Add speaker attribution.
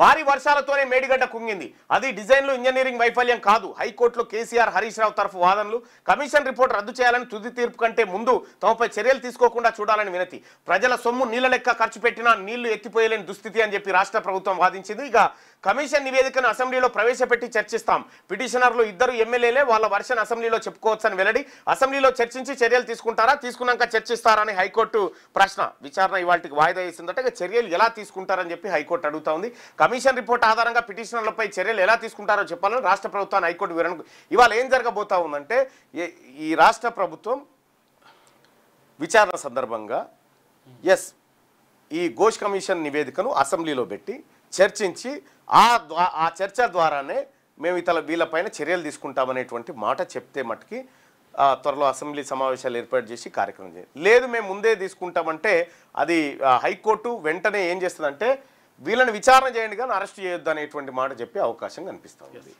Speaker 1: భారీ వర్షాలతోనే మేడిగడ్డ కుంగింది. అది డిజైన్లో ఇంజనీరింగ్ వైఫల్యం కాదు. హైకోర్టులో కేసీఆర్ హరీష్ రావు తరఫు వాదనలు. కమిషన్ రిపోర్ట్ రద్దు చేయాలని తుది తీర్పు కంటే ముందు తమపై చర్యలు తీసుకోకుండా చూడాలని వినతి. ప్రజల సొమ్ము నీళ్ల లెక్క ఖర్చు పెట్టినా నీళ్లు ఎత్తిపోయలేని దుస్థితి అని చెప్పి రాష్ట్ర ప్రభుత్వం వాదించింది. ఇక కమిషన్ నివేదికను అసెంబ్లీలో ప్రవేశపెట్టి చర్చిస్తాం. పిటిషనర్లు 2 ఎమ్మెల్యేలే వాళ్ళ వర్షన్ అసెంబ్లీలో చెప్పుకోవచ్చని వెల్లడి. అసెంబ్లీలో చర్చించి చర్యలు తీసుకుంటారా, తీసుకున్నాక చర్చిస్తారా అని హైకోర్టు ప్రశ్న. విచారణ ఇవాళకి వాయిదా వేసిందట. ఇక చర్యలు ఎలా తీసుకుంటారని చెప్పి హైకోర్టు అడుగుతా ఉంది. కమిషన్ రిపోర్ట్ ఆధారంగా పిటిషనర్లపై చర్యలు ఎలా తీసుకుంటారో చెప్పాలని రాష్ట్ర ప్రభుత్వాన్ని హైకోర్టు వివరణ. ఇవాళ ఏం జరగబోతా ఉందంటే ఈ రాష్ట్ర ప్రభుత్వం విచారణ సందర్భంగా ఈ ఘోష్ కమిషన్ నివేదికను అసెంబ్లీలో పెట్టి చర్చించి ఆ చర్చ ద్వారానే మేము వీళ్ళపైన చర్యలు తీసుకుంటామనేటువంటి మాట చెప్తే మట్టుకి త్వరలో అసెంబ్లీ సమావేశాలు ఏర్పాటు చేసి కార్యక్రమం చేయాలి. లేదు మేము ముందే తీసుకుంటామంటే అది హైకోర్టు వెంటనే ఏం చేస్తుందంటే వీళ్ళని విచారణ చేయండి కానీ అరెస్ట్ చేయొద్దు అనేటువంటి మాట చెప్పే అవకాశం కనిపిస్తుంది.